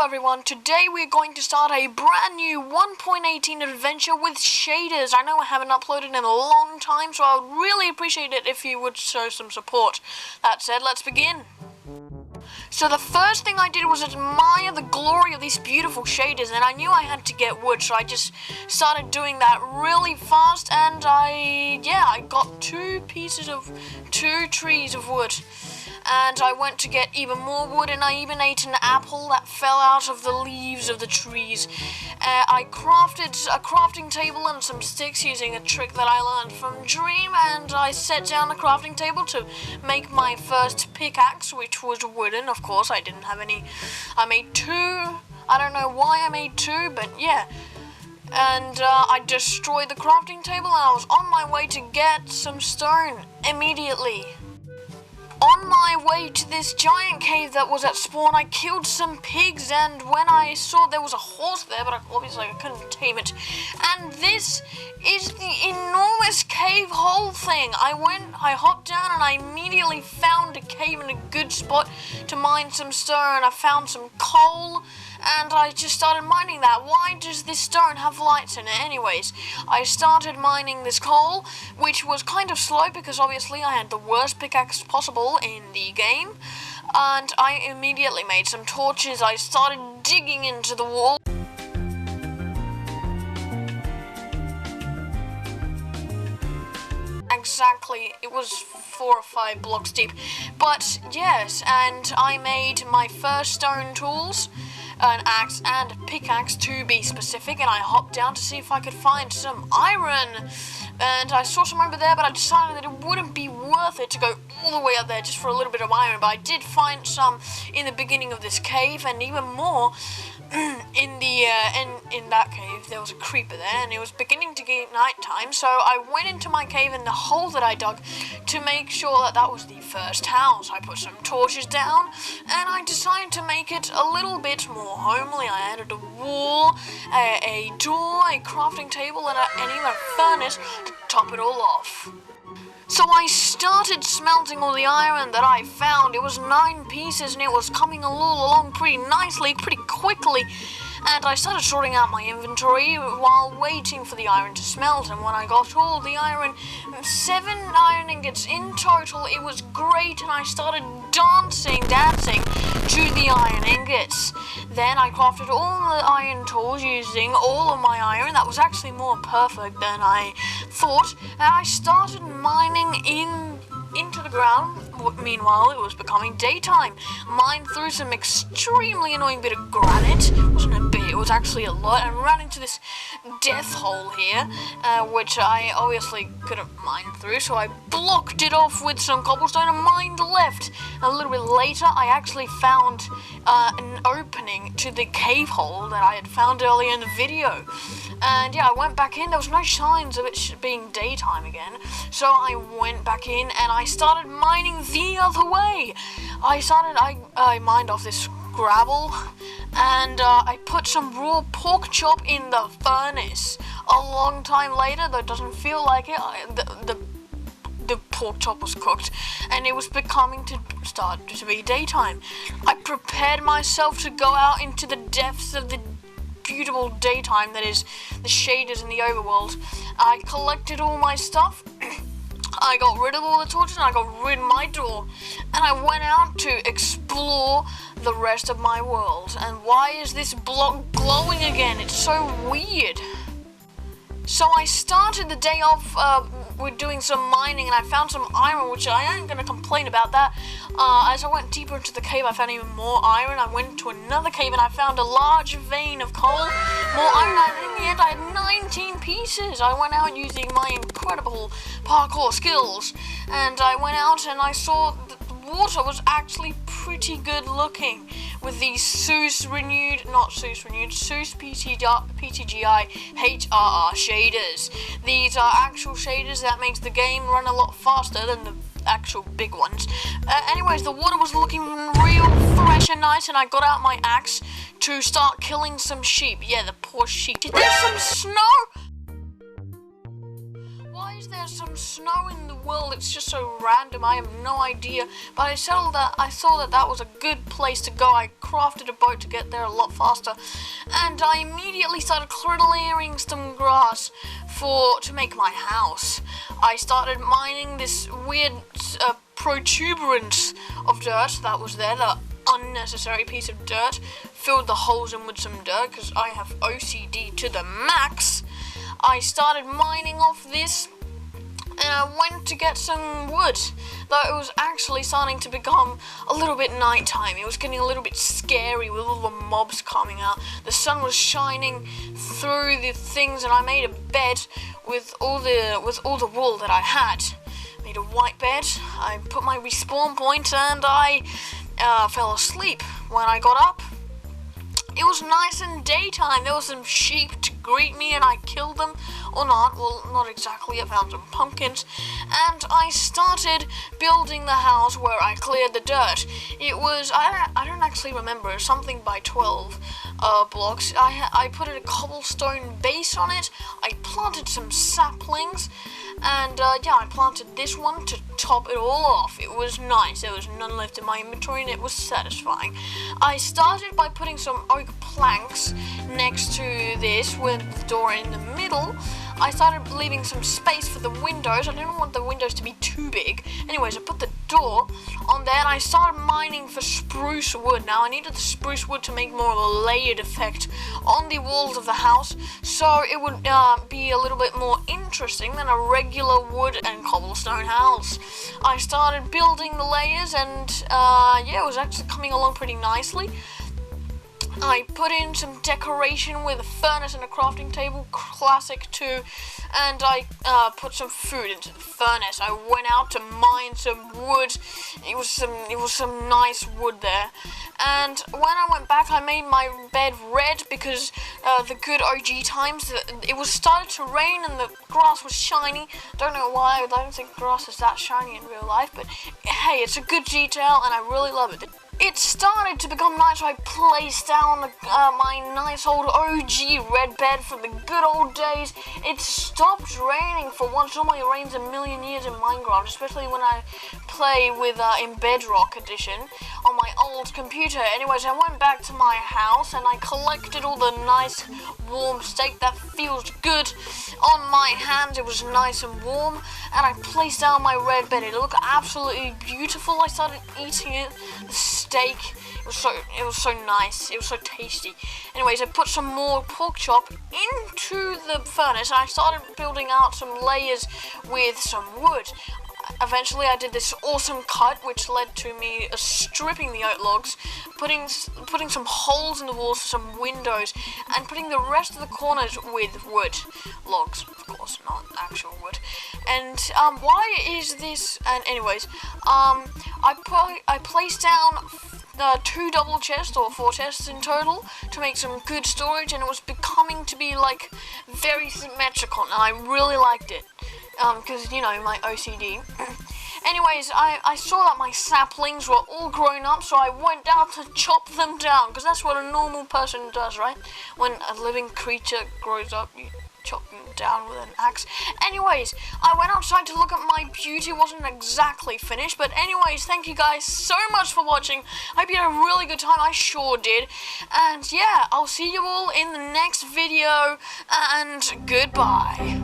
everyone, today we're going to start a brand new 1.18 adventure with shaders. I know I haven't uploaded in a long time, so I would really appreciate it if you would show some support. That said, let's begin. So the first thing I did was admire the glory of these beautiful shaders, and I knew I had to get wood, so I just started doing that really fast, and I got two trees of wood. And I went to get even more wood, and I even ate an apple that fell out of the leaves of the trees. I crafted a crafting table and some sticks using a trick that I learned from Dream, and I set down the crafting table to make my first pickaxe, which was wooden. Of course, I didn't have any. I made two. I don't know why I made two, but yeah. And I destroyed the crafting table, and I was on my way to get some stone immediately. On my way to this giant cave that was at spawn, I killed some pigs, and when I saw there was a horse there, but obviously I couldn't tame it. And this is the enormous cave hole thing. I hopped down, and I immediately found a cave in a good spot to mine some stone. I found some coal, and I just started mining that. Why does this stone have lights in it anyways? I started mining this coal, which was kind of slow because obviously I had the worst pickaxe possible in the game. And I immediately made some torches. I started digging into the wall. Exactly, it was 4 or 5 blocks deep. But yes, and I made my first stone tools. An axe and a pickaxe to be specific, and I hopped down to see if I could find some iron, and I saw some over there, but I decided that it wouldn't be worth it to go all the way up there just for a little bit of iron. But I did find some in the beginning of this cave, and even more in that cave. There was a creeper there, and it was beginning to get night time, so I went into my cave in the hole that I dug to make sure that that was the first house. I put some torches down, and I decided to make it a little bit more homely. I added a wall, a door, a crafting table, and even a furnace to top it all off. So I started smelting all the iron that I found. It was 9 pieces, and it was coming along pretty nicely, pretty quickly. And I started sorting out my inventory while waiting for the iron to smelt. And when I got all the iron, 7 iron ingots in total, it was great. And I started dancing to the iron ingots. Then I crafted all the iron tools using all of my iron. That was actually more perfect than I thought. And I started mining into the ground. Meanwhile, it was becoming daytime. Mined through some extremely annoying bit of granite. It wasn't a bit, it was actually a lot, and ran into this death hole here, which I obviously couldn't mine through, so I blocked it off with some cobblestone and mined left. A little bit later, I actually found an opening to the cave hole that I had found earlier in the video. And yeah, I went back in. There was no signs of it being daytime again, so I went back in and I started mining the other way. I mined off this gravel, and I put some raw pork chop in the furnace. A long time later, though it doesn't feel like it, the pork chop was cooked, and it was becoming to start to be daytime. I prepared myself to go out into the depths of the beautiful daytime that is the shaders in the overworld. I collected all my stuff. I got rid of all the torches, and I got rid of my door, and I went out to explore the rest of my world. And why is this block glowing again? It's so weird. So I started the day off with doing some mining, and I found some iron, which I ain't gonna complain about that. As I went deeper into the cave, I found even more iron. I went to another cave, and I found a large vein of coal, more iron, and in the end I had 19 pieces. I went out using my incredible parkour skills, and I went out and I saw that the water was actually pretty good looking with these Seuss PTGI HRR shaders. These are actual shaders that makes the game run a lot faster than the actual big ones. Anyways, the water was looking real fresh and nice, and I got out my axe to start killing some sheep. Yeah, the poor sheep. There's some snow! Why is there there's some snow in the world. It's just so random. I have no idea. But I thought that was a good place to go. I crafted a boat to get there a lot faster, and I immediately started clearing some grass to make my house. I started mining this weird protuberance of dirt that was there, the unnecessary piece of dirt. Filled the holes in with some dirt because I have OCD to the max. I started mining off this, and I went to get some wood, though it was actually starting to become a little bit nighttime. It was getting a little bit scary with all the mobs coming out. The sun was shining through the things, and I made a bed with all the wool that I had. Made a white bed. I put my respawn point, and I fell asleep. When I got up, it was nice and daytime. There was some sheep to greet me, and I killed them, or not. Well, not exactly. I found some pumpkins, and I started building the house where I cleared the dirt. It was, I don't actually remember, it was something by 12 blocks. I put a cobblestone base on it. I planted some saplings, and yeah, I planted this one to top it all off. It was nice. There was none left in my inventory, and it was satisfying. I started by putting some oak planks next to this with the door in the middle. I started leaving some space for the windows. I didn't want the windows to be too big. Anyways, I put the door on there, and I started mining for spruce wood. Now, I needed the spruce wood to make more of a layered effect on the walls of the house, so it would be a little bit more interesting than a regular wood and cobblestone house. I started building the layers, and yeah, it was actually coming along pretty nicely. I put in some decoration with a furnace and a crafting table, classic too, and I put some food into the furnace. I went out to mine some wood. It was some nice wood there. And when I went back, I made my bed red because the good OG times, it was started to rain and the grass was shiny. Don't know why. I don't think grass is that shiny in real life, but hey, it's a good detail and I really love it. It started to become nice, so I placed down my nice old OG red bed from the good old days. It stopped raining for once. Normally it rains a million years in Minecraft, especially when I play with in Bedrock Edition on my old computer. Anyways, I went back to my house and I collected all the nice warm steak that feels good on my hands. It was nice and warm, and I placed down my red bed. It looked absolutely beautiful. I started eating it. The steak, it was so nice. It was so tasty. Anyways, I put some more pork chop into the furnace, and I started building out some layers with some wood. Eventually, I did this awesome cut, which led to me stripping the oak logs, putting some holes in the walls for some windows, and putting the rest of the corners with wood logs, of course, not actual wood. And why is this? And anyways, I placed down 2 double chests, or 4 chests in total, to make some good storage, and it was becoming to be like very symmetrical, and I really liked it. Because, you know, my OCD. Anyways, I saw that my saplings were all grown up, so I went down to chop them down, because that's what a normal person does, right? When a living creature grows up, you chop them down with an axe. Anyways, I went outside to look at my beauty. It wasn't exactly finished, but anyways, thank you guys so much for watching. I hope you had a really good time. I sure did. And yeah, I'll see you all in the next video, and goodbye.